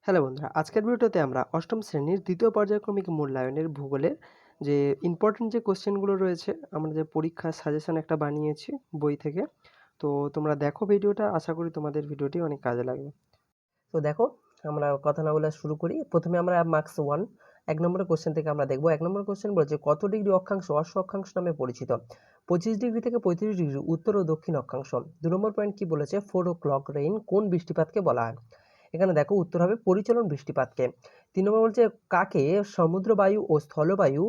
Hello বন্ধুরা, আজকের ভিডিওতে আমরা অষ্টম শ্রেণীর দ্বিতীয় পর্যায়ক্রমিক মূল্যায়নের ভূগোলের যে ইম্পর্টেন্ট যে কোশ্চেনগুলো রয়েছে, আমরা যে পরীক্ষার সাজেশন একটা বানিয়েছি বই থেকে। তো তোমরা দেখো ভিডিওটা, আশা করি তোমাদের ভিডিওটি অনেক কাজে লাগবে। তো দেখো, আমরা কথা না বলে শুরু করি। প্রথমে আমরা মার্কস 1 এক নম্বরের কোশ্চেন থেকে আমরা দেখবো। এক নম্বর কোশ্চেন বলছে, কত ডিগ্রি অক্ষাংশ অশ্ব অক্ষাংশ নামে পরিচিত? 25 ডিগ্রি থেকে 35 ডিগ্রি উত্তর ও দক্ষিণ অক্ষাংশ। 2 নম্বর পয়েন্ট কি বলেছে, 4 o'clock রেইন কোন বৃষ্টিপাতকে বলা হয়? এখানে দেখো উত্তর হবে পরিচলন বৃষ্টিপাতকে। 3 নম্বর বলছে, কাকে সমুদ্রবায়ু ও স্থলবায়ু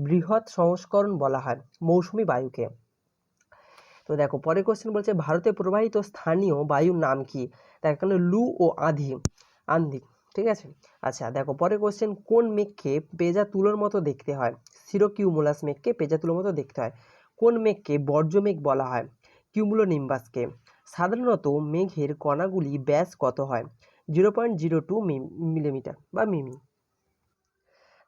বৃহৎ সংস্করণ বলা হয়? মৌসুমী বায়ুকে। তো দেখো পরের কোশ্চেন বলছে, ভারতে প্রবাহিত স্থানীয় বায়ুর নাম কি? দেখ এখানে লু ও আন্ধি। ঠিক আছে। আচ্ছা দেখো পরের কোশ্চেন, কোন মেঘকে পেঁজা তুলোর মতো দেখতে হয়? সিরোকিউমুলাস মেঘকে পেঁজা তুলোর মতো দেখতে হয়। কোন মেঘকে বর্জ্য মেঘ বলা হয়? কিউমুলোনিম্বাসকে। সাধারণত মেঘের কণাগুলি ব্যাস কত হয়? 0.02 মিলিমিটার বা মিমি।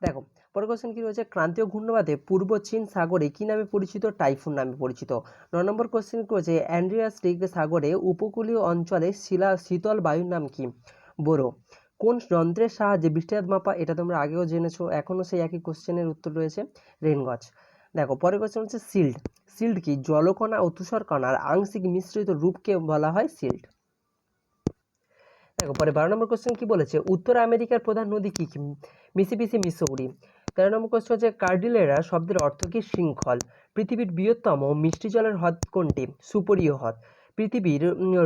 দেখো পরের কোশ্চেন কি রয়েছে, ক্রান্তীয় ঘূর্ণবাদে পূর্ব চীন সাগরে কি নামে পরিচিত? টাইফুন নামে পরিচিত। 9 নম্বর কোশ্চেন কি রয়েছে, অ্যাড্রিয়াটিক সাগরে উপকূলীয় অঞ্চলে শীতল বায়ুর নাম কি? বোরো। কোন যন্ত্রের সাহায্যে বৃষ্টিপাত মাপা? এটা তোমরা আগেও জেনেছো, এখনো সেই একই কোশ্চেনের উত্তর রয়েছে, রেনগজ। দেখো পরের কোশ্চেন হচ্ছে সিল্ড। সিল্ড কি জলকণা ও তুষারকণার আংশিক মিশ্রিত রূপকে বলা হয় সিল্ড। দেখো পরে 12 নম্বর কোশ্চেন কি বলেছে, উত্তর আমেরিকার প্রধান নদী কি কি? Mississippi, Missouri. 13 নম্বর কোশ্চেন হচ্ছে, কার্ডিলেরা শব্দের অর্থ কি? শৃঙ্খল। পৃথিবীর বৃহত্তম মিষ্টি জলের হ্রদ কোনটি? সুপরিয় হ্রদ। পৃথিবীর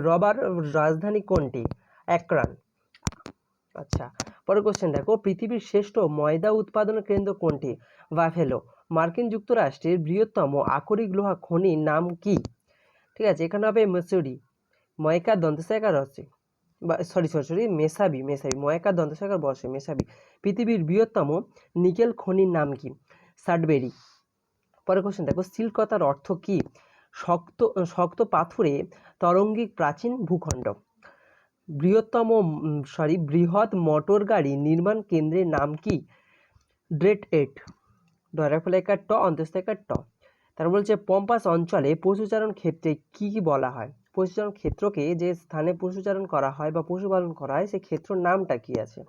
রবার রাজধানী কোনটি? অ্যাক্রান। আচ্ছা পরের কোশ্চেন দেখো, পৃথিবীর শ্রেষ্ঠ ময়দা উৎপাদনের কেন্দ্র কোনটি? বাফেলো। মার্কিন যুক্তরাষ্ট্রের বৃহত্তম আকরিক লোহা খনির নাম কি? ঠিক আছে, এখানে হবে মিসৌরি। ময়কা দন্তসাকার হচ্ছে সরি মেসাবি ময়কা দন্তসাকার বসে মেসাবি। পৃথিবীর বৃহত্তম নিকেল খনির নাম কি? সাডবেরি। পরের কোশ্চেন দেখো, সিল্ক কথার অর্থ কি? শক্ত শক্ত পাথুরে তরঙ্গিক প্রাচীন ভূখণ্ড। বৃহৎ মোটর গাড়ি নির্মাণ কেন্দ্রের নাম কি? ড্রেট এট। ডয়াফলেকার ট অন্তস্থেকার ট। তার বলছে, পম্পাস অঞ্চলে পশুচারণ ক্ষেত্রে কি কি বলা হয়? পশুচারণ ক্ষেত্রকে যে স্থানে পশুচারণ করা হয় বা পশুপালন করা হয় সেই ক্ষেত্রের নামটা কি আছে?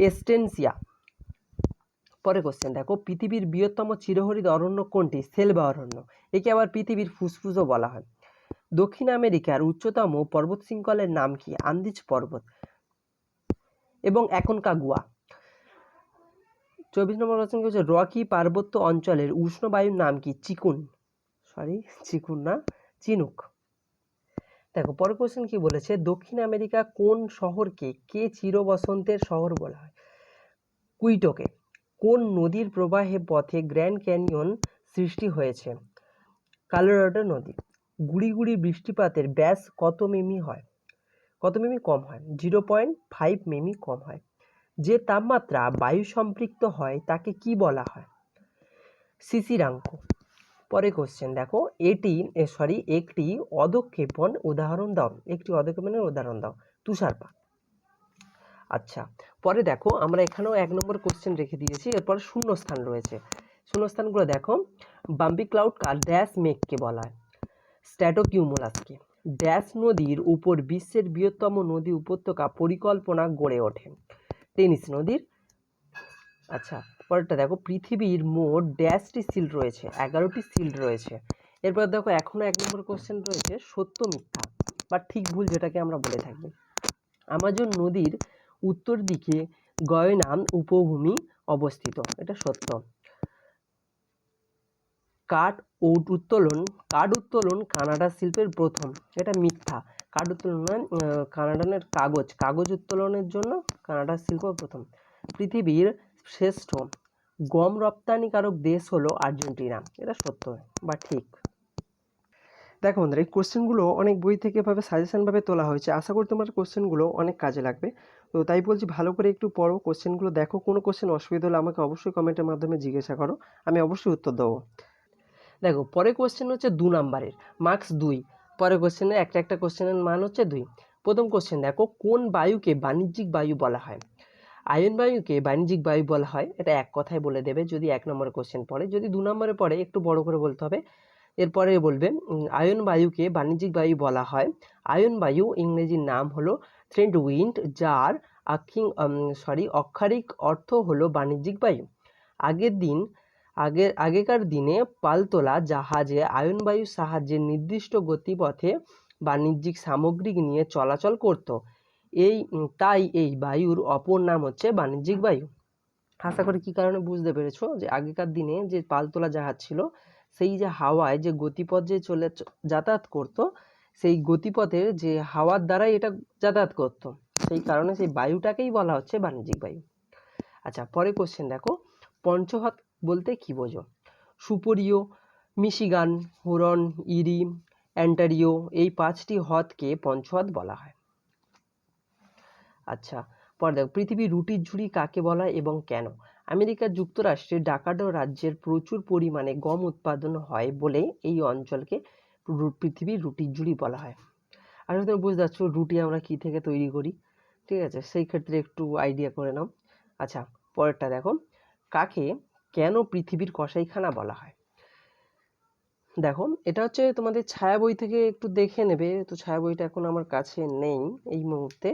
এস্টেনসিয়া। পরে কোশ্চেন দেখো, পৃথিবীর বৃহত্তম চিরহরিৎ অরণ্য কোনটি? সেলভা অরণ্য। একে আবার পৃথিবীর ফুসফুসও বলা হয়। দক্ষিণ আমেরিকার উচ্চতম পর্বত শৃঙ্খলের নাম কি? আন্দিজ পর্বত এবং অ্যাকনকাগুয়া। 24 নম্বর কোশ্চেন হচ্ছে, রকি পার্বত্য অঞ্চলের উষ্ণ বায়ুর নাম কি? চিকুন না, চিনুক। দেখো পরের কোশ্চেন কি বলেছে, দক্ষিণ আমেরিকা কোন শহরকে কে চিরবসন্তের শহর বলা হয়? কুইটোকে। কোন নদীর প্রবাহে পথে গ্র্যান্ড ক্যানিয়ন সৃষ্টি হয়েছে? কলোরাডো নদী। গুড়ি গুড়ি বৃষ্টিপাতের ব্যাস কত মিমি হয়? কত মিমি কম হয়? 0.5 মিমি কম হয়। যে তাপমাত্রা বায়ু সম্পৃক্ত হয় তাকে কি বলা হয়? শিশিরাঙ্ক। পরে কোশ্চেন দেখো, একটি অধক্ষেপণ উদাহরণ দাও। একটি অধক্ষেপণের উদাহরণ দাও। তুষারপাত। আচ্ছা পরে দেখো, আমরা এখানেও 1 নম্বর কোশ্চেন রেখে দিয়েছি, এরপর শূন্যস্থান রয়েছে। শূন্যস্থানগুলো দেখো, বাম্পি ক্লাউড কার ড্যাশ মেঘকে বলা হয়? স্ট্র্যাটোকিউমুলাসকে। ড্যাশ নদীর উপর বিশ্বের বৃহত্তম নদী উপত্যকা পরিকল্পনা গড়ে ওঠে? টেনিস নদীর। আচ্ছা পরেরটা দেখো, পৃথিবীর মোট ড্যাশটি সিল্ড রয়েছে? 11টি সিল্ড রয়েছে। এরপর দেখো, এখনো 1 নম্বর কোশ্চেন রয়েছে, সত্য মিথ্যা বা ঠিক ভুল যেটাকে আমরা বলে থাকি। আমাজন নদীর উত্তর দিকে গয়না উপভূমি অবস্থিত, এটা সত্য। কাঠ উত্তোলন কানাডা শিল্পের প্রথম, এটা মিথ্যা। কাঠ উত্তোলন নয়, কানাডানের কাগজ উত্তোলনের জন্য কানাডার শিল্প প্রথম। পৃথিবীর শ্রেষ্ঠ গম রপ্তানিকারক দেশ হলো আর্জেন্টিনা, এটা সত্য বা ঠিক। দেখো বন্ধুরা, এই কোশ্চেনগুলো অনেক বই থেকে এভাবে সাজেশনভাবে তোলা হয়েছে, আশা করি তোমার কোশ্চেনগুলো অনেক কাজে লাগবে। তো তাই বলছি, ভালো করে একটু পড়ো, কোশ্চেনগুলো দেখো, কোনো কোশ্চেন অসুবিধা হলে আমাকে অবশ্যই কমেন্টের মাধ্যমে জিজ্ঞাসা করো, আমি অবশ্যই উত্তর দেবো। দেখো পরের কোশ্চেন হচ্ছে 2 নাম্বারের, মার্কস 2। পরের কোশ্চেনে একটা কোশ্চেনের মান হচ্ছে 2। প্রথম কোশ্চেন দেখো, কোন বায়ুকে বাণিজ্যিক বায়ু বলা হয়? আয়ন বায়ুকে বাণিজ্যিক বায়ু বলা হয়, এটা এক কথায় বলে দেবে যদি 1 নম্বরের কোশ্চেন পড়ে। যদি 2 নম্বরে পড়ে একটু বড় করে বলতে হবে। এরপরে বলবে, আয়ন বায়ুকে বাণিজ্যিক বায়ু বলা হয়। আয়ন বায়ু ইংরেজির নাম হলো ট্রেড উইন্ড, যার অক্ষারিক অর্থ হলো বাণিজ্যিক বায়ু। আগেকার দিনে পালতোলা জাহাজে আয়নবায়ুর সাহায্যে নির্দিষ্ট গতিপথে বাণিজ্যিক সামগ্রী নিয়ে চলাচল করত। তাই এই বায়ুর অপর নাম হচ্ছে বাণিজ্যিক বায়ু। আশা করি কি কারণে বুঝতে পেরেছো যে আগেকার দিনে যে পালতোলা জাহাজ ছিল সেই যে হাওয়ায় যে গতিপথ যে যাতায়াত করত, সেই গতিপথের যে হাওয়ার দ্বারাই এটা যাতায়াত করত, সেই কারণে সেই বায়ুটাকেই বলা হচ্ছে বাণিজ্যিক বায়ু। আচ্ছা, পরে কোশ্চেন দেখো, পঞ্চহ্রদ বলতে কি বোঝো? সুপরিয়, মিশিগান, হুরন, ইরি, অন্টারিও এই 5টি হ্রদকে পঞ্চহ্রদ বলা হয়। আচ্ছা, পরে দেখো, পৃথিবীর রুটির ঝুড়ি কাকে বলা হয় এবং কেন? আমেরিকা যুক্তরাষ্ট্রের ডাকাডো রাজ্যের প্রচুর পরিমাণে গম উৎপাদন হয় বলে এই অঞ্চলকে পৃথিবীর রুটির ঝুড়ি বলা হয়। আসলে তুমি বুঝতে পারছো রুটি আমরা কি থেকে তৈরি করি, ঠিক আছে? সেই ক্ষেত্রে একটু আইডিয়া করে নাও। আচ্ছা, পরেরটা দেখো, কাকে কেন পৃথিবীর কসাইখানা বলা হয়? দেখো, এটা হচ্ছে তোমাদের ছায়া বই থেকে একটু দেখে নেবে। তো ছায়া বইটা এখন আমার কাছে নেই এই মুহূর্তে,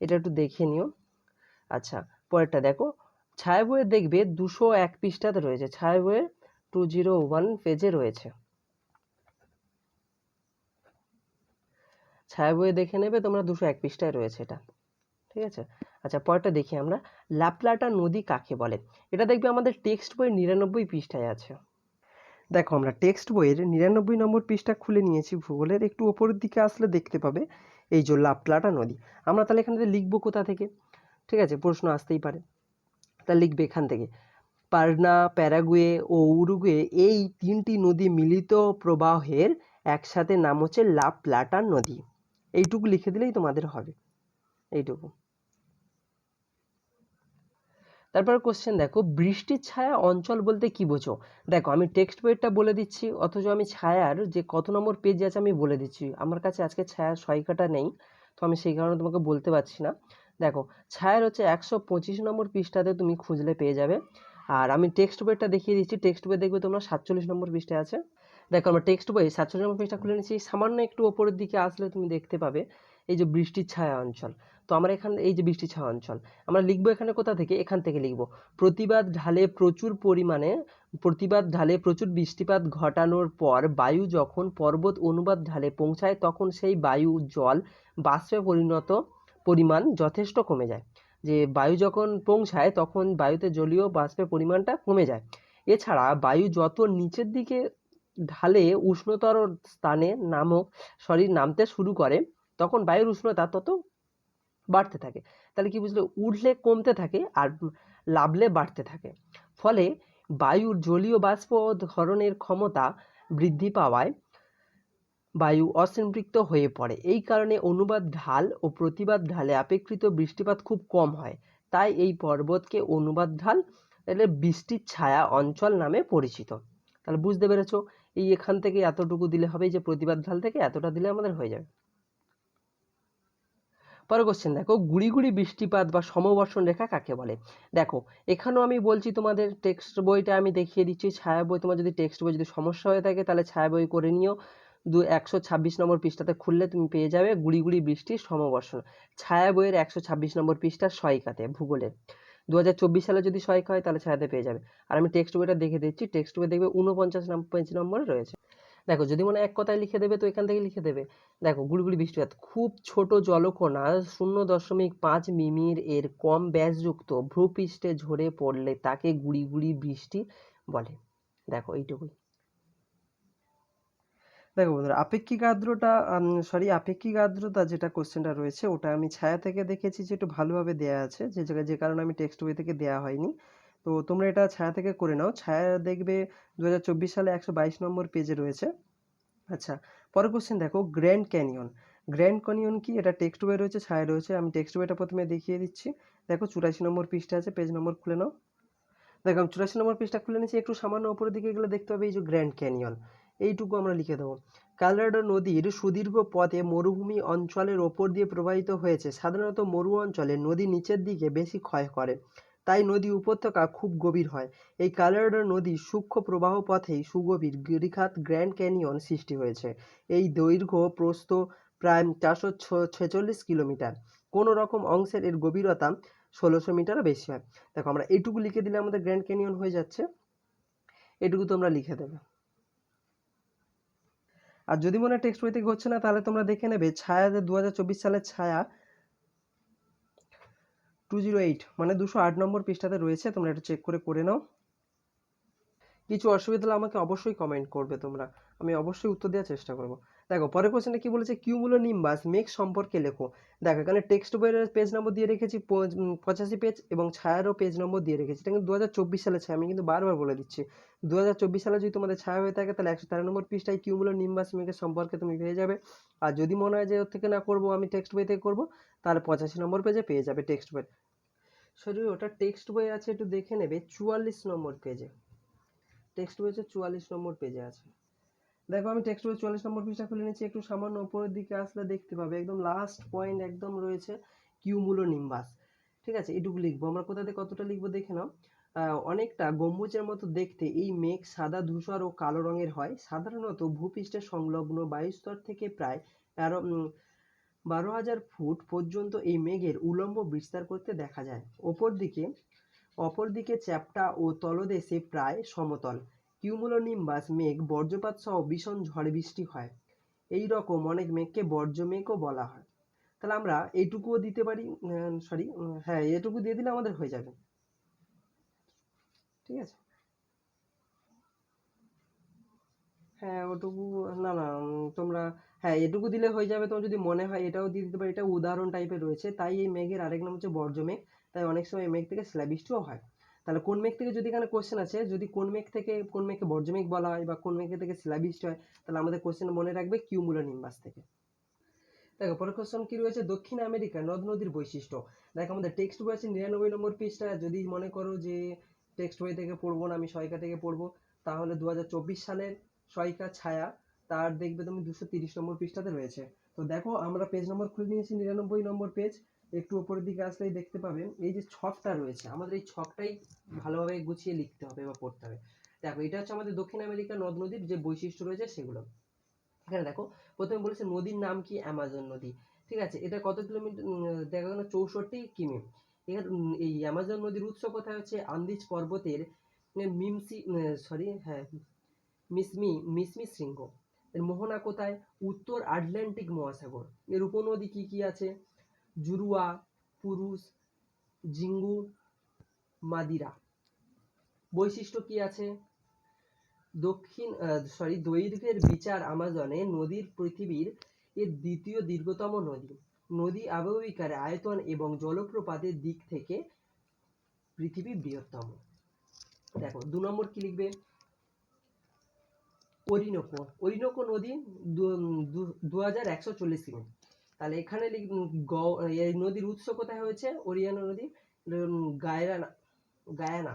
এটা একটু দেখে নিও। আচ্ছা, পরেরটা দেখো, ছায়া বইয়ে দেখবে 201 পৃষ্ঠাতে রয়েছে, ছায়া বইয়ের 201 পেজে রয়েছে। ছায়া বইয়ে দেখে নেবে তোমরা, 201 পৃষ্ঠায় রয়েছে এটা, ঠিক আছে? আচ্ছা, পরেরটা দেখি আমরা, লাপ্লাটা নদী কাকে বলে? এটা দেখবে আমাদের টেক্সট বইয়ের 99 পৃষ্ঠায় আছে। দেখো, আমরা টেক্সট বইয়ের 99 নম্বর পৃষ্ঠা খুলে নিয়েছি ভূগোলের, একটু ওপরের দিকে আসলে দেখতে পাবে এই যে লাপ্লাটা নদী। আমরা তাহলে এখানে লিখবো কোথা থেকে? ঠিক আছে, প্রশ্ন আসতেই পারে, তা লিখবে এখান থেকে, পারনা, প্যারাগুয়ে ও উরুগুয়ে এই 3টি নদী মিলিত প্রবাহের একসাথে নাম হচ্ছে লা প্লাটা নদী। এইটুকু লিখে দিলেই তোমাদের হবে, এইটুকু। তারপর কোশ্চেন দেখো, বৃষ্টির ছায়া অঞ্চল বলতে কি বোঝো? দেখো, আমি টেক্সট বইটা বলে দিচ্ছি, অথচ আমি ছায়ার যে কত নম্বর পেজ আছে আমি বলে দিচ্ছি। আমার কাছে আজকে ছায়ার সহায়িকাটা নেই, তো আমি সেই কারণে তোমাকে বলতে পারছি না। দেখো, ছায়ার হচ্ছে 125 নম্বর পৃষ্ঠাতে তুমি খুঁজলে পেয়ে যাবে। আর আমি টেক্সট বইটা দেখিয়ে দিচ্ছি, টেক্সট বই দেখবে তোমরা 47 নম্বর পৃষ্ঠায় আছে। দেখো, আমরা টেক্সট বই 47 নম্বর পৃষ্ঠা খুলে নিচ্ছি, সামান্য একটু ওপরের দিকে আসলে তুমি দেখতে পাবে এই যে বৃষ্টির ছায়া অঞ্চল। তো আমরা এখানে এই যে বৃষ্টির ছায়া অঞ্চল আমরা লিখবো এখানে কোথা থেকে? এখান থেকে লিখবো, প্রতিবাদ ঢালে প্রচুর বৃষ্টিপাত ঘটানোর পর বায়ু যখন পর্বত অনুবাদ ঢালে পৌঁছায় তখন সেই বায়ু জল বাষ্পে পরিমাণ যথেষ্ট কমে যায়। যে বায়ু যখন পৌঁছায় তখন বায়ুতে জলীয় বাষ্পের পরিমাণটা কমে যায়। এছাড়া বায়ু যত নিচের দিকে ঢালে উষ্ণতর স্থানে নামতে শুরু করে তখন বায়ুর উষ্ণতা তত বাড়তে থাকে। তাহলে কি বুঝলে? উঠলে কমতে থাকে আর নামলে বাড়তে থাকে। ফলে বায়ুর জলীয় বাষ্প ধারণের ক্ষমতা বৃদ্ধি পাওয়ায় বায়ু অসম্পৃক্ত হয়ে পড়ে। এই কারণে অনুবাদ ঢাল ও প্রতিবাদ ঢালে অপেক্ষিত বৃষ্টিপাত খুব কম হয়। তাই এই পর্বতকে অনুবাদ ঢাল তাহলে বৃষ্টির ছায়া অঞ্চল নামে পরিচিত। তাহলে বুঝতে পেরেছো? এই এখান থেকে এতটুকু দিলে হবে, যে প্রতিবাদ ঢাল থেকে এতটা দিলে আমাদের হয়ে যাবে। পরের কোশ্চেন দেখো, গুড়ি গুড়ি বৃষ্টিপাত বা সমবর্ষণ রেখা কাকে বলে? দেখো, এখানেও আমি বলছি তোমাদের টেক্সট বইটা আমি দেখিয়ে দিচ্ছি, ছায়া বই তোমার যদি টেক্সট বই যদি সমস্যা হয়ে থাকে তাহলে ছায়া বই করে নিও। 126 নম্বর পৃষ্ঠাতে খুললে তুমি পেয়ে যাবে গুড়ি গুড়ি বৃষ্টির সমবর্ষণ। ছায়া বইয়ের 126 নম্বর পৃষ্ঠার সহায়িকাতে ভূগোলের 2024 সালে যদি সহায়িকা হয় তাহলে ছায়াতে পেয়ে যাবে। আর আমি টেক্সট বইটা দেখে দিচ্ছি, টেক্সট বই দেখবে 49 পেজ নম্বরে রয়েছে। দেখো, যদি মনে এক কথায় লিখে দেবে তো এখান থেকে লিখে দেবে। দেখো, গুড়গুড়ি বৃষ্টিপাত খুব ছোট জলকণা 0.5 মিমির এর কম ব্যাসযুক্ত ভূপৃষ্ঠে ঝরে পড়লে তাকে গুড়ি গুড়ি বৃষ্টি বলে। দেখো, এইটুকুই। দেখো বন্ধুরা, আপেক্ষিক আর্দ্রতা যেটা কোশ্চেনটা রয়েছে ওটা আমি ছায়া থেকে দেখেছি যে একটু ভালোভাবে দেয়া আছে, যে জায়গায় যে কারণে আমি টেক্সট বই থেকে দেয়া হয়নি। তো তোমরা এটা ছায়া থেকে করে নাও, ছায়া দেখবে 2024 সালে 122 নম্বর পেজে রয়েছে। আচ্ছা, পরের কোশ্চেন দেখো, গ্র্যান্ড ক্যানিয়ন। গ্র্যান্ড ক্যানিয়ন কি? এটা টেক্সট বই রয়েছে, ছায়া রয়েছে। আমি টেক্সট বইটা প্রথমে দেখিয়ে দিচ্ছি। দেখো, 84 নম্বর পৃষ্ঠা আছে, পেজ নম্বর খুলে নাও। দেখো, আমি 84 নম্বর পৃষ্ঠা খুলে নিয়েছি, একটু সামান্য উপরের দিকে গেলে দেখতে হবে এই যে গ্র্যান্ড ক্যানিয়ন, এইটুকু আমরা লিখে দেবো। কলোরাডো নদীর সুদীর্ঘ পথে মরুভূমি অঞ্চলের ওপর দিয়ে প্রবাহিত হয়েছে। সাধারণত মরু অঞ্চলে নদী নিচের দিকে বেশি ক্ষয় করে, তাই নদী উপত্যকা খুব গভীর হয়। এই কলোরাডো নদীর সূক্ষ্ম প্রবাহ পথেই সুগভীর গিরিখাত গ্র্যান্ড ক্যানিয়ন সৃষ্টি হয়েছে। এই দৈর্ঘ্য প্রস্থ প্রায় 446 কিলোমিটার। কোনো রকম অংশের এর গভীরতা 1600 মিটারও বেশি হয়। দেখো আমরা এইটুকু লিখে দিলে আমাদের গ্র্যান্ড ক্যানিয়ন হয়ে যাচ্ছে, এটুকু তোমরা লিখে দেবে। আর যদি মনে হয় টেক্সট বই থেকে হচ্ছে না, তাহলে তোমরা দেখে নেবে ছায়া, 2024 সালের ছায়া 208 মানে 208 নম্বর পৃষ্ঠাতে রয়েছে, তোমরা এটা চেক করে নাও। কিছু অসুবিধা হলে আমাকে অবশ্যই কমেন্ট করবে তোমরা, আমি অবশ্যই উত্তর দেওয়ার চেষ্টা করব। দেখো পরের কোশ্চেনটা কি বলেছে, কিউমুলোনিম্বাস মেঘ সম্পর্কে লেখো। দেখো এখানে টেক্সট বইয়ের পেজ নম্বর দিয়ে রেখেছি 85 পেজ, এবং ছায়ারও পেজ নম্বর দিয়ে রেখেছি। এটা কিন্তু 2024 সালে ছায়া, আমি কিন্তু বারবার বলে দিচ্ছি 2024 সালে যদি তোমাদের ছায়া হয়ে থাকে তাহলে 113 নম্বর পৃষ্ঠায় কিউমুলোনিম্বাস মেঘের সম্পর্কে তুমি পেয়ে যাবে। আর যদি মনে হয় যে ওর থেকে না করবো, আমি টেক্সট বই থেকে করবো, তাহলে 85 নম্বর পেজে পেয়ে যাবে টেক্সট বই। সরি, ওটা টেক্সট বই আছে, একটু দেখে নেবে 44 নম্বর পেজে, টেক্সট বই হচ্ছে 44 নম্বর পেজে আছে। দেখো আমি টেক্সট বই 44 নম্বর পৃষ্ঠা খুলে নিচ্ছি, একটু সামান্য উপরের দিকে আসলে দেখতে পাবে একদম লাস্ট পয়েন্ট একদম রয়েছে কিউমুলোনিম্বাস। ঠিক আছে, এটুকু লিখবো আমরা, কোথা থেকে কতটা লিখবো দেখে নাও। অনেকটা গম্বুজের মতো দেখতে এই মেঘ সাদা, ধূসর ও কালো রঙের হয়। সাধারণত ভূপৃষ্ঠের সংলগ্ন বায়ুস্তর থেকে প্রায় 12,000 ফুট পর্যন্ত এই মেঘের উলম্ব বিস্তার করতে দেখা যায়। অপরদিকে চ্যাপ্টা ও তলদেশে প্রায় সমতল। কিউমুলোনিম্বাস মেঘ বজ্রপাত সহ ভীষণ ঝড় বৃষ্টি হয়। এই রকম অনেক মেঘকে বজ্রমেঘও বলা হয়। তাহলে আমরা এইটুকুও দিতে পারি, সরি, হ্যাঁ এটুকু দিয়ে দিলে আমাদের হয়ে যাবে। ঠিক আছে, হ্যাঁ ওটুকু, না না তোমরা, হ্যাঁ এটুকু দিলে হয়ে যাবে। তোমার যদি মনে হয় এটাও দিয়ে দিতে পারি, এটা উদাহরণ টাইপের রয়েছে। তাই এই মেঘের আরেক নাম হচ্ছে বর্জ্যমেঘ। তাই অনেক সময় এই মেঘ থেকে শিলাবৃষ্টিও হয়। তাহলে কোন মেঘ থেকে, যদি এখানে কোশ্চেন আছে যদি কোন মেঘকে বর্জ্যমেঘ বলা হয় বা কোন মেঘ থেকে শিলাবৃষ্টি হয়, তাহলে আমাদের কোশ্চেন মনে রাখবে কিউমুলোনিম্বাস থেকে। দেখো পরের কোশ্চেন কি রয়েছে, দক্ষিণ আমেরিকার নদ নদীর বৈশিষ্ট্য। দেখো আমাদের টেক্সট বই আছে 99 নম্বর পৃষ্ঠা। যদি মনে করো যে টেক্সট বই থেকে পড়বো না, আমি সহায়িকা থেকে পড়বো, তাহলে 2024 সালের সহায়িকা ছায়া, তার দেখবে তুমি 230 নম্বর পৃষ্ঠাতে রয়েছে। তো দেখো আমরা পেজ নম্বর খুলে নিয়েছি 99 নম্বর পেজ, একটু উপরের দিকে আসলেই দেখতে পাবেন এই যে ছকটা রয়েছে, আমাদের এই ছকটাই ভালোভাবে গুছিয়ে লিখতে হবে বা পড়তে হবে। দেখো এটা হচ্ছে আমাদের দক্ষিণ আমেরিকার নদ নদীর যে বৈশিষ্ট্য রয়েছে সেগুলো। এখানে দেখো প্রথমে বলেছে নদীর নাম কি, অ্যামাজন নদী। ঠিক আছে, এটা কত কিলোমিটার, দেখা গেল 64 কিমি। এখানে এই অ্যামাজন নদীর উৎস কোথায়, হচ্ছে আন্দিজ পর্বতের মিসমি শৃঙ্গ। এর মোহনা কোথায়, উত্তর আটলান্টিক মহাসাগর। এর উপনদী কি কি আছে, জুরুয়া, পুরুষ, জিঙ্গু, মাদিরা। বৈশিষ্ট্য কি আছে, দৈর্ঘ্যের বিচার আমাজনে নদীর পৃথিবীর এর দ্বিতীয় দীর্ঘতম নদী। নদী আবহবিকারে আয়তন এবং জলপ্রপাতের দিক থেকে পৃথিবীর বৃহত্তম। দেখো 2 নম্বর কি লিখবে, অরিনোকো নদী 2140 কিমি। তাহলে এখানে এই নদীর উৎস কোথায় হয়েছে, ওরিয়ানো নদী, গায়ানা গায়ানা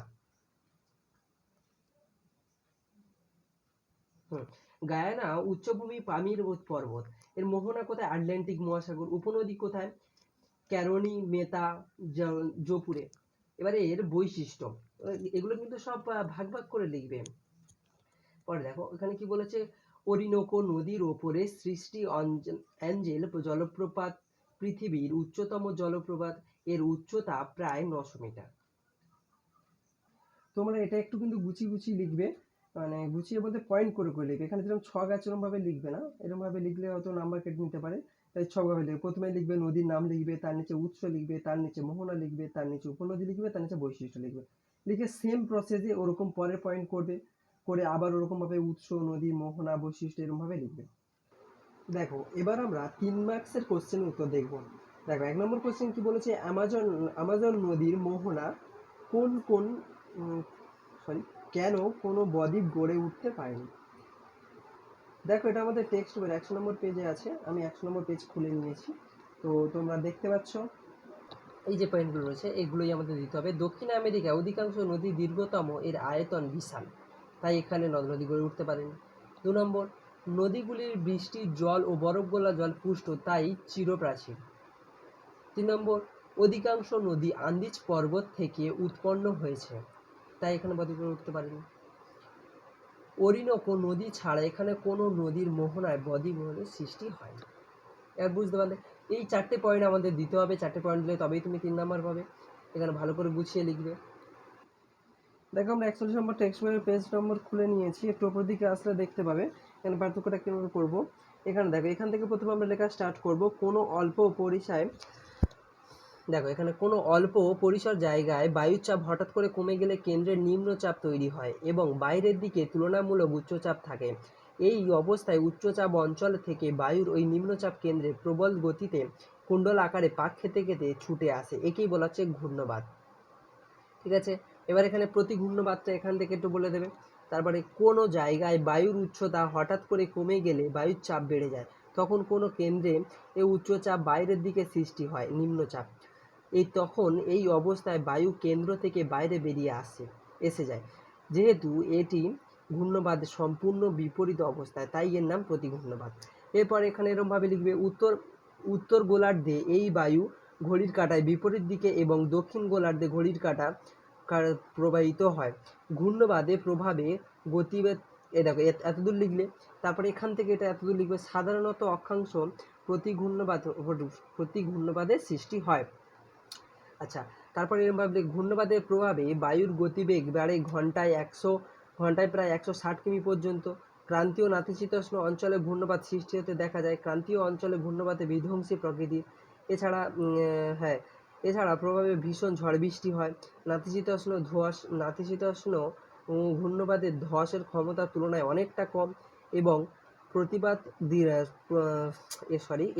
গায়ানা উচ্চভূমি পামির পর্বত। এর মোহনা কোথায়, আটলান্টিক মহাসাগর। উপনদী কোথায়, ক্যারোনি, মেতা, জোপুরে। এবারে এর বৈশিষ্ট্য, এগুলো কিন্তু সব ভাগ ভাগ করে লিখবে। পরে দেখো এখানে কি বলেছে, অরিনোকো নদীর ওপরে সৃষ্টি অ্যাঞ্জেল জলপ্রপাত পৃথিবীর উচ্চতম জলপ্রপাত। এর উচ্চতা প্রায় 900 মিটার। তোমরা এটা একটু কিন্তু গুছিয়ে লিখবে, মানে গুছিয়ে বলতে পয়েন্ট করে লিখবে। এখানে যেরকম ছক আছে এরকম ভাবে লিখবে না, এরকম ভাবে লিখলে হয়তো নাম্বার কেটে নিতে পারে। তাই ছক ভাবে লিখবে, প্রথমে লিখবে নদীর নাম লিখবে, তার নিচে উৎস লিখবে, তার নিচে মোহনা লিখবে, তার নিচে উপনদী লিখবে, তার নিচে বৈশিষ্ট্য লিখবে। লিখে সেম প্রসেসে ওরকম পরের পয়েন্ট করবে, করে আবার ওরকম ভাবে উৎস, নদী, মোহনা, বৈশিষ্ট্য এরকম ভাবে লিখবে। দেখো এবার আমরা 3 মার্কসের কোশ্চেন উত্তর দেখব। দেখো 1 নম্বর কোশ্চেন কি বলেছে, আমাজন নদীর মোহনা কোন কেন কোনো বদ্বীপ গড়ে উঠতে পারেনি। দেখো এটা আমাদের টেক্সট বইয়ের 100 নম্বর পেজে আছে, আমি 100 নম্বর পেজ খুলে নিয়েছি। তো তোমরা দেখতে পাচ্ছ এই যে পয়েন্টগুলো রয়েছে এগুলোই আমাদের দিতে হবে। দক্ষিণ আমেরিকায় অধিকাংশ নদী দীর্ঘতম, এর আয়তন বিশাল, তাই এখানে নদ নদী গড়ে উঠতে পারেনি। 2 নম্বর, নদীগুলির বৃষ্টির জল ও বরফ গলা জল পুষ্ট, তাই চিরপ্রাচীর। 3 নম্বর, অধিকাংশ নদী আন্দিজ পর্বত থেকে উৎপন্ন হয়েছে, তাই এখানে বদ্বীপ গড়ে উঠতে পারেনি। অরিনোকো নদী ছাড়া এখানে কোনো নদীর মোহনায় বদ্বীপের সৃষ্টি হয়নি। এবার বুঝতে পারলে এই 4টে পয়েন্ট আমাদের দিতে হবে, 4টে পয়েন্ট দিলে তবেই তুমি 3 নাম্বার পাবে। এখানে ভালো করে গুছিয়ে লিখবে। দেখো আমরা 41 নম্বর টেক্সট বইয়ের পেজ নম্বর খুলে নিয়েছি, একটু উপর দিকে আসলে দেখতে পাবে এখানে পার্থক্যটা কীভাবে করবো। এখানে দেখো, এখান থেকে প্রথমে আমরা লেখা স্টার্ট করব। কোনো অল্প পরিসরে, দেখো এখানে কোনো অল্প পরিসর জায়গায় বায়ুচাপ হঠাৎ করে কমে গেলে কেন্দ্রের নিম্নচাপ তৈরি হয় এবং বাইরের দিকে তুলনামূলক উচ্চচাপ থাকে। এই অবস্থায় উচ্চচাপ অঞ্চল থেকে বায়ুর ওই নিম্নচাপ কেন্দ্রে প্রবল গতিতে কুণ্ডল আকারে পাক খেতে খেতে ছুটে আসে, একেই বলা হচ্ছে ঘূর্ণবাত। ঠিক আছে, এবার এখানে প্রতি ঘূর্ণবাতটা এখান থেকে একটু বলে দেবে। তারপরে কোনো জায়গায় বায়ুর উচ্চতা হঠাৎ করে কমে গেলে বায়ুর চাপ বেড়ে যায়, তখন কোনো কেন্দ্রে এই উচ্চচাপ বাইরের দিকে সৃষ্টি হয় নিম্নচাপ। তখন এই অবস্থায় বায়ু কেন্দ্র থেকে বাইরে বেরিয়ে এসে যায়। যেহেতু এটি ঘূর্ণবাদের সম্পূর্ণ বিপরীত অবস্থায়, তাই এর নাম প্রতিঘূর্ণবাত। এরপর এখানে এরকমভাবে লিখবে, উত্তর গোলার্ধে এই বায়ু ঘড়ির কাঁটায় বিপরীত দিকে এবং দক্ষিণ গোলার্ধে ঘড়ির কাঁটা প্রবাহিত হয়। ঘূর্ণবাদের প্রভাবে গতিবেগ, দেখো এতদূর লিখলে, তারপরে এখান থেকে এটা এতদূর লিখবে। সাধারণত অক্ষাংশ প্রতিঘূর্ণবাদের সৃষ্টি হয়। আচ্ছা, তারপরে এরকমভাবে ঘূর্ণবাদের প্রভাবে বায়ুর গতিবেগ বাড়ে ঘন্টায় প্রায় 160 কিমি পর্যন্ত। ক্রান্তীয় নাতিশীতোষ্ণ অঞ্চলে ঘূর্ণবাত সৃষ্টি হতে দেখা যায়। ক্রান্তীয় অঞ্চলে ঘূর্ণবাতে বিধ্বংসী প্রকৃতির। এছাড়া প্রভাবে ভীষণ ঝড় বৃষ্টি হয়। নাতিশীতোষ্ণ ঘূর্ণবাদের ধসের ক্ষমতার তুলনায় অনেকটা কম এবং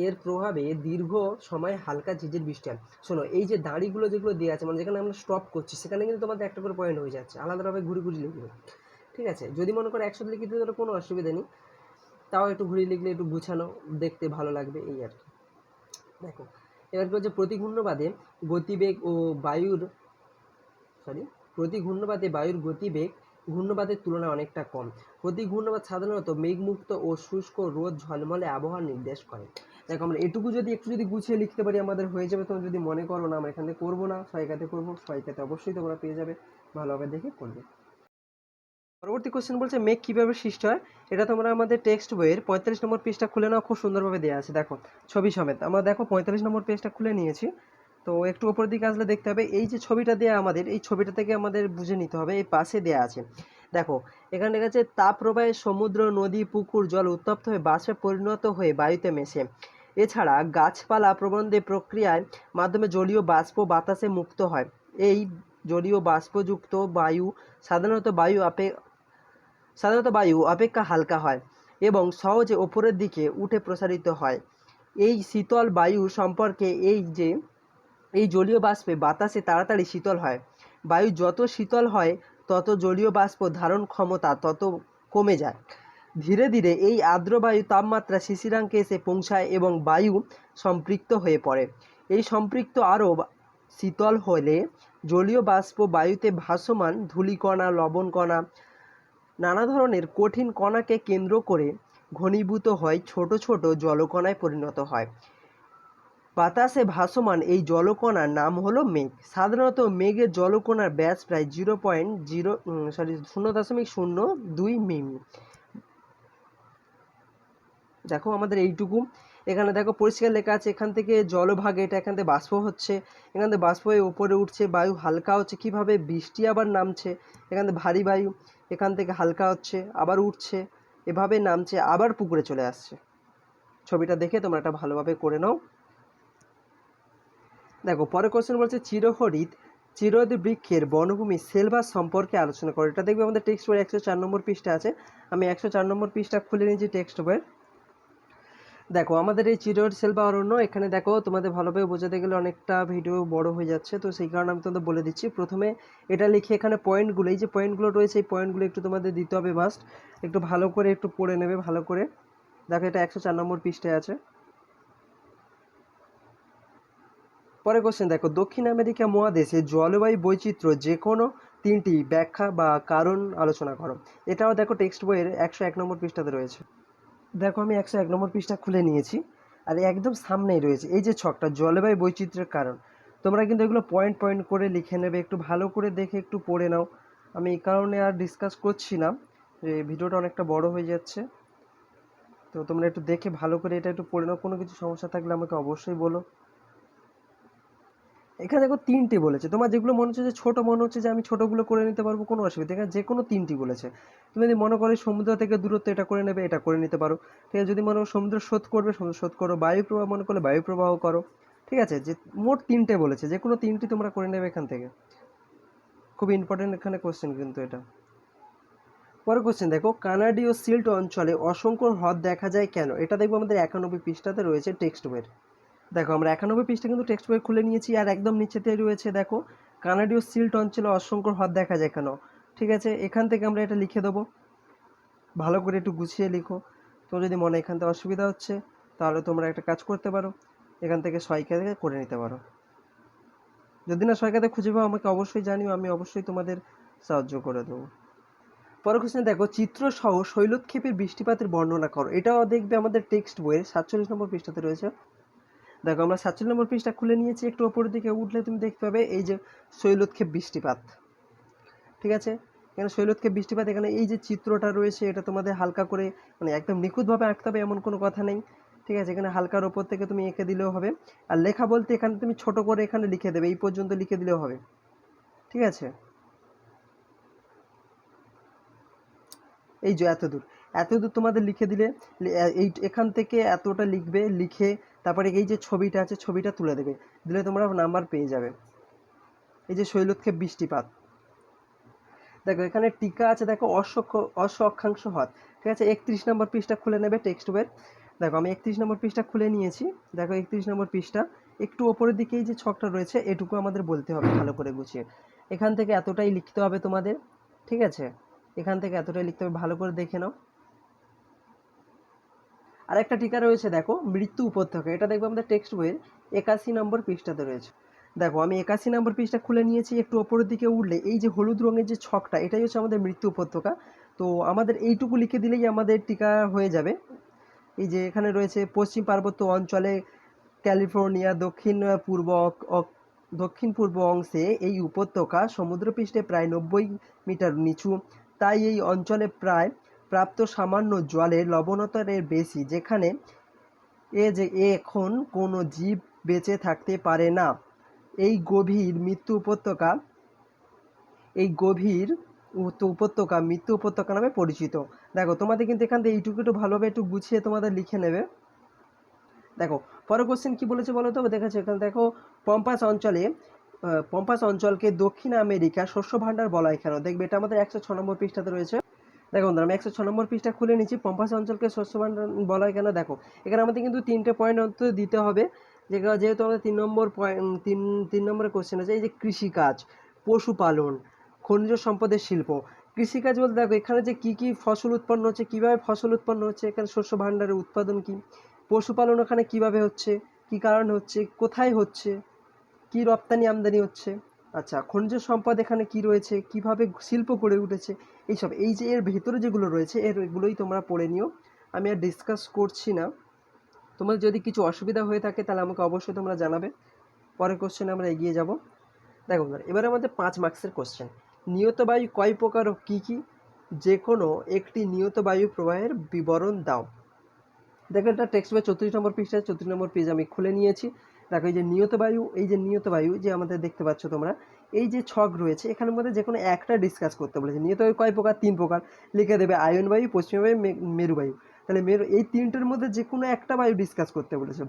এর প্রভাবে দীর্ঘ সময় হালকা ঝিরঝির বৃষ্টি হয়। শোনো, এই যে দাঁড়িগুলো যেগুলো দেওয়া আছে, মানে যেখানে আমরা স্টপ করছি, সেখানে কিন্তু তোমাদের একটা করে পয়েন্ট হয়ে যাচ্ছে, আলাদাভাবে ঘুরে ঘুরে লিখবে। ঠিক আছে, যদি মনে করো একসাথে লিখে দিতে কোনো অসুবিধা নেই, তাও একটু ঘুরিয়ে লিখলে একটু গুছানো দেখতে ভালো লাগবে, এই আর কি। দেখো, এবার কি হচ্ছে, প্রতি ঘূর্ণবাদে বায়ুর গতিবেগ ঘূর্ণবাদের তুলনায় অনেকটা কম। প্রতি ঘূর্ণবাদ সাধারণত মেঘমুক্ত ও শুষ্ক রোদ ঝলমলে আবহাওয়া নির্দেশ করে। দেখো, আমরা এটুকু যদি একটু গুছিয়ে লিখতে পারি আমাদের হয়ে যাবে। তোমরা যদি মনে করো না আমরা এখানে করবো না, সহায়িকাতে করবো, সহায়িকাতে অবশ্যই তোমরা পেয়ে যাবে, ভালোভাবে দেখে করবে। পরবর্তী কোশ্চেন বলছে, মেঘ কিভাবে সৃষ্টি হয়। এটা তোমরা আমাদের টেক্সট বইয়ের 45 নম্বর পেজটা খুলে নাও, খুব সুন্দরভাবে দেওয়া আছে, দেখো ছবি সমেত। আমরা দেখো 45 নম্বর পেজটা খুলে নিয়েছি। তো একটু উপর দিকে আসলে দেখতে হবে, এই যে ছবিটা দেওয়া আমাদের, এই ছবিটা থেকে আমাদের বুঝে নিতে হবে, এই পাশে দেওয়া আছে। দেখো, এখানে লেখা আছে, তাপ প্রবাহে সমুদ্র, নদী, পুকুর জল উত্তপ্ত হয়ে বাষ্পে পরিণত হয়ে বায়ুতে মেশে। এছাড়া গাছপালা প্রবন্ধে প্রক্রিয়ার মাধ্যমে জলীয় বাষ্প বাতাসে মুক্ত হয়। এই জলীয় বাষ্পযুক্ত বায়ু সাধারণত বায়ু অপেক্ষা হালকা হয় এবং সহজে ওপরের দিকে উঠে প্রসারিত হয়। এই শীতল বায়ু সম্পর্কে এই জলীয় বাষ্পে বাতাসে তাড়াতাড়ি শীতল হয়। বায়ু যত শীতল হয় তত জলীয় বাষ্প ধারণ ক্ষমতা তত কমে যায়। ধীরে ধীরে এই আর্দ্র বায়ু তাপমাত্রা শিশিরাঙ্কে এসে পৌঁছায় এবং বায়ু সম্পৃক্ত হয়ে পড়ে। এই সম্পৃক্ত আরও শীতল হলে জলীয় বাষ্প বায়ুতে ভাসমান ধূলিকণা, লবণকণা, নানা ধরনের কঠিন কণাকে কেন্দ্র করে ঘনীভূত হয় ছোট ছোট জলকণায় পরিণত হয়। বাতাসে ভাসমান এই জলকণার নাম হলো মেঘ। সাধারণত মেঘের জলকণার ব্যাস প্রায় 0.02 মিমি। দেখো আমাদের এইটুকু। এখানে দেখো পরিষ্কার লেখা আছে, এখান থেকে জলভাগ, এটা এখান থেকে বাষ্প হচ্ছে, এখান থেকে বাষ্প হয়ে উপরে উঠছে, বায়ু হালকা হচ্ছে, কিভাবে বৃষ্টি আবার নামছে, এখান থেকে ভারী বায়ু এখান থেকে হালকা হচ্ছে, আবার উঠছে, এভাবে নামছে, আবার পুকুরে চলে আসছে। ছবিটা দেখে তোমরা এটা ভালোভাবে করে নাও। দেখো, পরে কোশ্চেন বলছে, চিরহরিৎ বৃক্ষের বনভূমি সেলভাস সম্পর্কে আলোচনা করো। এটা দেখবে আমাদের টেক্সট বইয়ের 104 নম্বর পৃষ্ঠা আছে। আমি 104 নম্বর পৃষ্ঠা খুলে নিয়েছি টেক্সট বইয়ের। দেখো, আমাদের এই চিরহরিৎ সেলভা অরণ্য, এখানে দেখো তোমাদের ভালোভাবে বোঝাতে গেলে অনেকটা ভিডিও বড় হয়ে যাচ্ছে, তো সেই কারণে আমি তোমাদের বলে দিচ্ছি। প্রথমে এটা লিখে এখানে পয়েন্টগুলো, এই যে পয়েন্টগুলো রয়েছে, এই পয়েন্টগুলো একটু তোমাদের দিতে হবে মাস্ট। একটু ভালো করে একটু পড়ে নেবে ভালো করে। দেখো, এটা 104 নম্বর পৃষ্ঠায় আছে। পরে কোশ্চেন দেখো, দক্ষিণ আমেরিকা মহাদেশে জলবায়ু বৈচিত্র্য যে কোনো 3টি ব্যাখ্যা বা কারণ আলোচনা করো। এটাও দেখো টেক্সট বইয়ের 101 নম্বর পৃষ্ঠাতে রয়েছে। দেখো, আমি 101 নম্বর পৃষ্ঠা খুলে নিয়েছি, আর একদম সামনেই রয়েছে এই যে ছকটা, জলবায়ু বৈচিত্র্যের কারণ। তোমরা কিন্তু এগুলো পয়েন্ট পয়েন্ট করে লিখে নেবে, একটু ভালো করে দেখে একটু পড়ে নাও। আমি এই কারণে আর ডিসকাস করছি না, যে ভিডিওটা অনেকটা বড় হয়ে যাচ্ছে। তো তোমরা একটু দেখে ভালো করে এটা একটু পড়ে নাও, কোনো কিছু সমস্যা থাকলে আমাকে অবশ্যই বলো। এখানে দেখো 3টি বলেছে, তোমার যেগুলো মনে হচ্ছে যে ছোট মনে হচ্ছে যে আমি ছোটগুলো করে নিতে পারবো, কোনো অসুবিধা, এখানে যে কোনো 3টি বলেছে। তুমি যদি মনে করো সমুদ্র থেকে দূরত্ব এটা করে নেবে, এটা করে নিতে পারো। ঠিক আছে, যদি মনে করো সমুদ্র শোধ করবে, সমুদ্র শোধ করো, বায়ু প্রবাহ মনে করলে বায়ু প্রবাহ করো। ঠিক আছে, যে মোট 3টে বলেছে, যে কোনো 3টি তোমরা করে নেবে এখান থেকে। খুব ইম্পর্টেন্ট এখানে কোশ্চেন কিন্তু এটা। পরের কোশ্চেন দেখো, কানাডীয় সিল্ট অঞ্চলে অসংখ্য হ্রদ দেখা যায় কেন? এটা দেখবো আমাদের 91 পৃষ্ঠাতে রয়েছে টেক্সট বইয়ের। দেখো আমরা 91 পৃষ্ঠা কিন্তু টেক্সট বই খুলে নিয়েছি, আর একদম নিচেতে রয়েছে দেখো, কানাডীয় সিল্ট অঞ্চলে অসংখ্য হ্রদ দেখা যায় কেন। ঠিক আছে, এখান থেকে আমরা এটা লিখে দেবো, ভালো করে একটু গুছিয়ে লিখো। তো যদি মনে এখান থেকে অসুবিধা হচ্ছে, তাহলে তোমরা একটা কাজ করতে পারো, এখান থেকে সহায়িকা থেকে করে নিতে পারো। যদি না সহায়িকাতে খুঁজে পাও আমাকে অবশ্যই জানিও, আমি অবশ্যই তোমাদের সাহায্য করে দেবো। পরের কোশ্চেন দেখো, চিত্র সহ শৈলোৎক্ষেপের বৃষ্টিপাতের বর্ণনা করো। এটাও দেখবে আমাদের টেক্সট বইয়ের 47 নম্বর পৃষ্ঠাতে রয়েছে। দেখো আমরা 47 নম্বর পৃষ্ঠা খুলে নিয়েছি, একটু ওপরের দিকে উঠলে তুমি দেখতে পাবে এই যে শৈলোৎক্ষেপ বৃষ্টিপাত। ঠিক আছে, এখানে শৈলোৎক্ষেপ বৃষ্টিপাত, এখানে এই যে চিত্রটা রয়েছে এটা তোমাদের হালকা করে, মানে একদম নিখুঁতভাবে আঁকতে হবে এমন কোনো কথা নেই। ঠিক আছে, এখানে হালকার ওপর থেকে তুমি এঁকে দিলেও হবে। আর লেখা বলতে এখানে তুমি ছোট করে এখানে লিখে দেবে, এই পর্যন্ত লিখে দিলেও হবে। ঠিক আছে, এই যে এত দূর তোমাদের লিখে দিলে, এই এখান থেকে এতটা লিখবে, লিখে তারপরে এই যে ছবিটা আছে ছবিটা তুলে দেবে, দিলে তোমরা নাম্বার পেয়ে যাবে। এই যে শৈলোৎক্ষেপ বৃষ্টিপাত, দেখো এখানে টিকা আছে, দেখো অশ্ব অক্ষাংশ হ্রদ। ঠিক আছে, 31 নম্বর পৃষ্ঠা খুলে নেবে টেক্সট বইয়ের। দেখো আমি 31 নম্বর পৃষ্ঠা খুলে নিয়েছি। দেখো 31 নম্বর পৃষ্ঠা, একটু ওপরের দিকে এই যে ছকটা রয়েছে এটুকু আমাদের বলতে হবে ভালো করে গুছিয়ে। এখান থেকে এতটাই লিখতে হবে তোমাদের। ঠিক আছে, এখান থেকে এতটাই লিখতে হবে, ভালো করে দেখে নাও। আর একটা টিকা রয়েছে দেখো, মৃত্যু উপত্যকা, এটা দেখবো আমাদের টেক্সট বইয়ের 81 নম্বর পৃষ্ঠাতে রয়েছে। দেখো আমি 81 নম্বর পৃষ্ঠা খুলে নিয়েছি, একটু ওপরের দিকে উঠলে এই যে হলুদ রঙের যে ছকটা, এটাই হচ্ছে আমাদের মৃত্যু উপত্যকা। তো আমাদের এইটুকু লিখে দিলেই আমাদের টিকা হয়ে যাবে। এই যে এখানে রয়েছে পশ্চিম পার্বত্য অঞ্চলে ক্যালিফোর্নিয়া দক্ষিণ পূর্ব অংশে এই উপত্যকা সমুদ্রপৃষ্ঠে প্রায় 90 মিটার নিচু, তাই এই অঞ্চলে প্রায় প্রাপ্ত সামান্য জলের লবণতার এর বেশি, যেখানে এখন কোনো জীব বেঁচে থাকতে পারে না। এই গভীর উপত্যকা মৃত্যু উপত্যকা নামে পরিচিত। দেখো তোমাদের কিন্তু এখান থেকে এইটুকু একটু ভালোভাবে একটু গুছিয়ে তোমাদের লিখে নেবে। দেখো পরের কোশ্চেন কি বলেছে বলো তো, দেখাচ্ছে এখানে দেখো, পম্পাস অঞ্চলকে দক্ষিণ আমেরিকা শস্য ভাণ্ডার বলা হয় কেন? দেখবে এটা আমাদের 106 নম্বর পৃষ্ঠাতে রয়েছে। দেখো বন্ধুরা আমি 106 নম্বর পৃষ্ঠা খুলে নিচ্ছি, পম্পাস অঞ্চলকে শস্য ভাণ্ডার বলা হয় কেন। দেখো এখানে আমাদের কিন্তু 3টে পয়েন্ট অন্তত দিতে হবে, যেহেতু আমাদের 3 নম্বরের কোশ্চেন আছে। এই যে কৃষিকাজ, পশুপালন, খনিজ সম্পদের শিল্প। কৃষিকাজ বলতে দেখো এখানে যে কি কি ফসল উৎপন্ন হচ্ছে, কিভাবে ফসল উৎপন্ন হচ্ছে, এখানে শস্য ভাণ্ডারের উৎপাদন কি। পশুপালন ওখানে কিভাবে হচ্ছে, কি কারণে হচ্ছে, কোথায় হচ্ছে, কি রপ্তানি আমদানি হচ্ছে। আচ্ছা, খনিজ সম্পদ এখানে কি রয়েছে, কিভাবে শিল্প গড়ে উঠেছে, এইসব এই যে এর ভেতরে যেগুলো রয়েছে এগুলোই তোমরা পড়ে নিও, আমি আর ডিসকাস করছি না। তোমাদের যদি কিছু অসুবিধা হয়ে থাকে তাহলে আমাকে অবশ্যই তোমরা জানাবে। পরের কোশ্চেনে আমরা এগিয়ে যাব। দেখো এবারে আমাদের 5 মার্কসের কোশ্চেন, নিয়ত বায়ু কয় প্রকার ও কি কি? যে কোনো একটি নিয়ত বায়ু প্রবাহের বিবরণ দাও। দেখো এটা টেক্সট বই 34 নম্বর পৃষ্ঠায় 34 নম্বর পেজ আমি খুলে নিয়েছি। দেখো এই যে নিয়ত বায়ু যে আমাদের দেখতে পাচ্ছ তোমরা, এই যে ছক রয়েছে এখানের মধ্যে যে কোনো একটা ডিসকাস করতে বলেছে। নিয়ত বায়ু কয় প্রকার? 3 প্রকার, লিখে দেবে আয়ন বায়ু, পশ্চিম বায়ু, মেরু বায়ু। তাহলে এই 3টের মধ্যে যে কোনো একটা বায়ু ডিসকাস করতে বলেছে।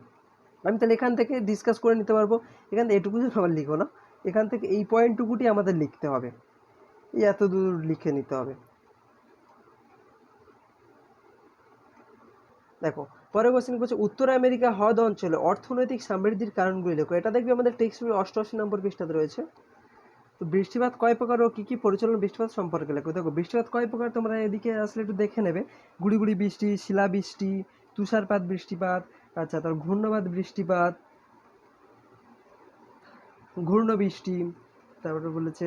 আমি তাহলে এখান থেকে ডিসকাস করে নিতে পারবো, এখান থেকে এটুকু আমার লিখো না, এখান থেকে এই পয়েন্টটুকুটি আমাদের লিখতে হবে, এই এত দূর লিখে নিতে হবে। দেখো পরের কোশ্চেন বলছে, উত্তর আমেরিকা হ্রদ অঞ্চলে অর্থনৈতিক সমৃদ্ধির কারণগুলি লেখো। এটা দেখবে আমাদের টেক্সট বই 88 নম্বর পৃষ্ঠাতে রয়েছে। তো বৃষ্টিপাত কয় প্রকার ও কি কি পরিচালন বৃষ্টিপাত সম্পর্কে লেখো। দেখো বৃষ্টিপাত কয় প্রকার তোমরা এদিকে আসলে একটু দেখে নেবে, গুড়ি গুড়ি বৃষ্টি, শিলাবৃষ্টি, তুষারপাত বৃষ্টিপাত, আচ্ছা তার ঘূর্ণ বৃষ্টি, তারপরে বলেছে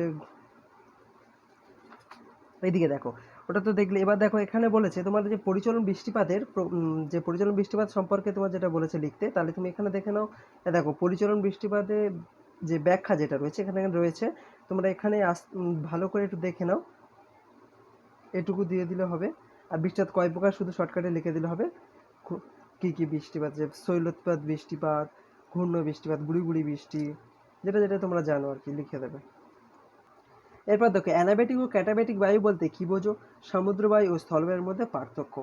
এইদিকে দেখো, ওটা তো দেখলে। এবার দেখো এখানে বলেছে তোমাদের যে পরিচালন বৃষ্টিপাত সম্পর্কে তোমার যেটা বলেছে লিখতে, তাহলে তুমি এখানে দেখে নাও। দেখো পরিচালন বৃষ্টিপাতে যে ব্যাখ্যা যেটা রয়েছে এখানে রয়েছে, তোমরা এখানে ভালো করে একটু দেখে নাও, এটুকু দিয়ে দিলে হবে। আর বৃষ্টিপাত কয় প্রকার শুধু শর্টকাটে লিখে দিলে হবে। কী কী বৃষ্টিপাত, যে শৈলোৎপাত বৃষ্টিপাত, ঘূর্ণ বৃষ্টিপাত, গুড়ি গুড়ি বৃষ্টি, যেটা যেটা তোমরা জানো আর কি লিখে দেবে। এরপর দেখো অ্যানাবেটিক ও ক্যাটাবেটিক বায়ু বলতে কি বোঝো, সমুদ্র বায়ু ও স্থলবায়ুর মধ্যে পার্থক্য।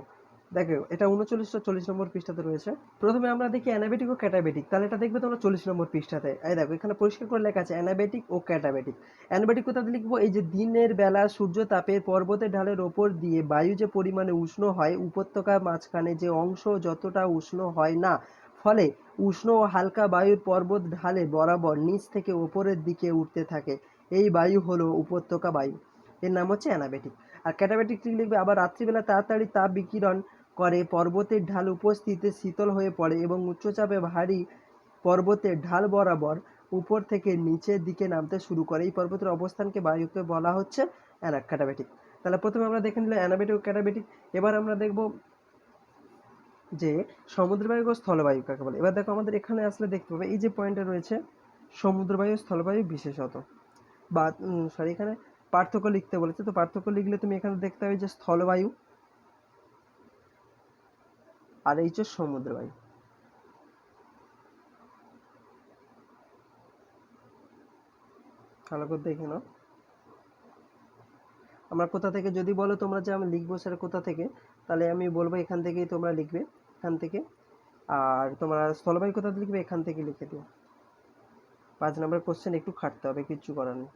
দেখো এটা 39-40 নম্বর পৃষ্ঠাতে রয়েছে। প্রথমে আমরা দেখি অ্যানাবেটিক ও ক্যাটাবেটিক, তাহলে এটা দেখবে তোমরা 40 নম্বর পৃষ্ঠাতে। এই দেখো এখানে পরিষ্কার করে লেখা আছে অ্যানাবেটিক ও ক্যাটাবেটিক। অ্যানাবেটিক কোথাতে লিখবো, এই যে দিনের বেলা সূর্য তাপের পর্বতের ঢালের ওপর দিয়ে বায়ু যে পরিমাণে উষ্ণ হয়, উপত্যকার মাঝখানে যে অংশ যতটা উষ্ণ হয় না, ফলে উষ্ণ ও হালকা বায়ুর পর্বত ঢালে বরাবর নিচ থেকে ওপরের দিকে উঠতে থাকে, এই বায়ু হলো উপত্যকা বায়ু, এর নাম হচ্ছে অ্যানাবেটিক। আর ক্যাটাবেটিক লিখবে আবার রাত্রিবেলা তাড়াতাড়ি তাপ বিকিরণ করে পর্বতের ঢাল উপস্থিতে শীতল হয়ে পড়ে এবং উচ্চচাপে ভারী পর্বতের ঢাল বরাবর উপর থেকে নিচের দিকে নামতে শুরু করে, এই পর্বতের অবস্থানকে বায়ুকে বলা হচ্ছে ক্যাটাবেটিক। তাহলে প্রথমে আমরা দেখে নিলাম অ্যানাবেটিক ও ক্যাটাবেটিক। এবার আমরা দেখব যে সমুদ্রবায়ু ও স্থলবায়ু কাকে বলে। এবার দেখো আমাদের এখানে আসলে দেখতে পাবে এই যে পয়েন্টটা রয়েছে সমুদ্রবায়ু স্থলবায়ু বিশেষত, বা সরি এখানে পার্থক্য লিখতে বলেছে, তো পার্থক্য লিখলে তুমি এখানে দেখতে হবে যে স্থলবায়ু আর এই যে সমুদ্রবায়ু। ভালো করে দেখে নাও আমরা কোথা থেকে, যদি বলো তোমরা যে আমি লিখবো সেটা কোথা থেকে, তাহলে আমি বলবো এখান থেকেই তোমরা লিখবে, এখান থেকে। আর তোমরা স্থলবায়ু কোথা থেকে লিখবে, এখান থেকে লিখে দিও। 5 নম্বর কোশ্চেন একটু খাটতে হবে, কিচ্ছু করার নেই।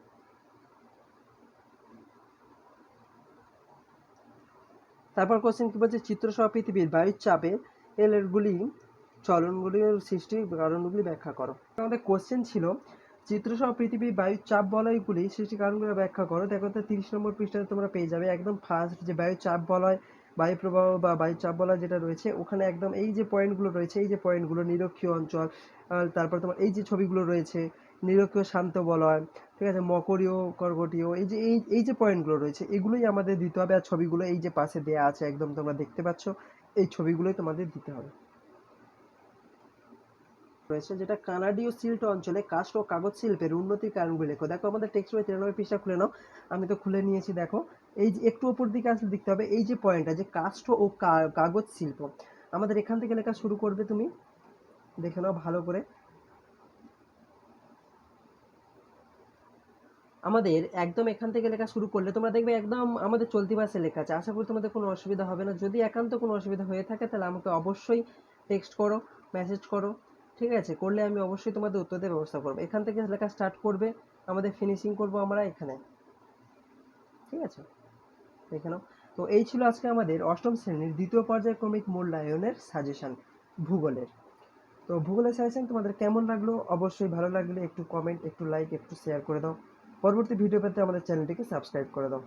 তারপর কোশ্চেন কি বলছে, চিত্রসহ পৃথিবীর বায়ুর চাপে এলগুলি চলনগুলির সৃষ্টির কারণগুলি ব্যাখ্যা করো। আমাদের কোশ্চেন ছিল চিত্রসহ পৃথিবীর বায়ুর চাপ বলয়গুলি সৃষ্টির কারণগুলো ব্যাখ্যা করো। দেখো তো 30 নম্বর পৃষ্ঠাতে তোমরা পেয়ে যাবে একদম ফার্স্ট যে বায়ুর চাপ বলয়, বায়ু প্রবাহ বা বায়ুর চাপ বলয় যেটা রয়েছে, ওখানে একদম এই যে পয়েন্টগুলো রয়েছে, এই যে পয়েন্টগুলো নিরক্ষীয় অঞ্চল, তারপর তোমার এই যে ছবিগুলো রয়েছে নিরক্ষীয় শান্ত বলয়, ঠিক আছে, মকরীয় কর্কটীয়, এই যে এই যে পয়েন্টগুলো রয়েছে এগুলোই আমাদের দিতে হবে। আর ছবিগুলো এই যে পাশে দেয়া আছে একদম তোমরা দেখতে পাচ্ছ, এই ছবিগুলোই তোমাদের দিতে হবে রয়েছে। যেটা কানাডীয় সিল্ট অঞ্চলে কাষ্ঠ ও কাগজ শিল্পের উন্নতির কারণগুলি লেখো। দেখো আমাদের টেক্সট বই 93 পৃষ্ঠা খুলে নাও, আমি তো খুলে নিয়েছি। দেখো এই যে একটু উপর দিকে আসলে দেখতে হবে এই যে পয়েন্টটা যে কাষ্ঠ ও কাগজ শিল্প, আমাদের এখান থেকে লেখা শুরু করবে, তুমি দেখে নাও ভালো করে। আমাদের একদম এখান থেকে লেখা শুরু করলে তোমরা দেখবে একদম আমাদের চলতি ভাষায় লেখা আছে। আশা করি তোমাদের কোনো অসুবিধা হবে না। যদি একান্ত কোনো অসুবিধা হয়ে থাকে তাহলে আমাকে অবশ্যই টেক্সট করো, মেসেজ করো, ঠিক আছে, করলে আমি অবশ্যই তোমাদের উত্তর দেওয়ার ব্যবস্থা করবো। এখান থেকে লেখা স্টার্ট করবে, আমাদের ফিনিশিং করবো আমরা এখানে, ঠিক আছে, দেখে নাও। তো এই ছিল আজকে আমাদের অষ্টম শ্রেণীর দ্বিতীয় পর্যায়ক্রমিক মূল্যায়নের সাজেশন ভূগোলের। তো ভূগোলের সাজেশন তোমাদের কেমন লাগলো, অবশ্যই ভালো লাগলে একটু কমেন্ট, একটু লাইক, একটু শেয়ার করে দাও। পরবর্তী ভিডিও পেতে আমাদের চ্যানেলটিকে সাবস্ক্রাইব করে দাও।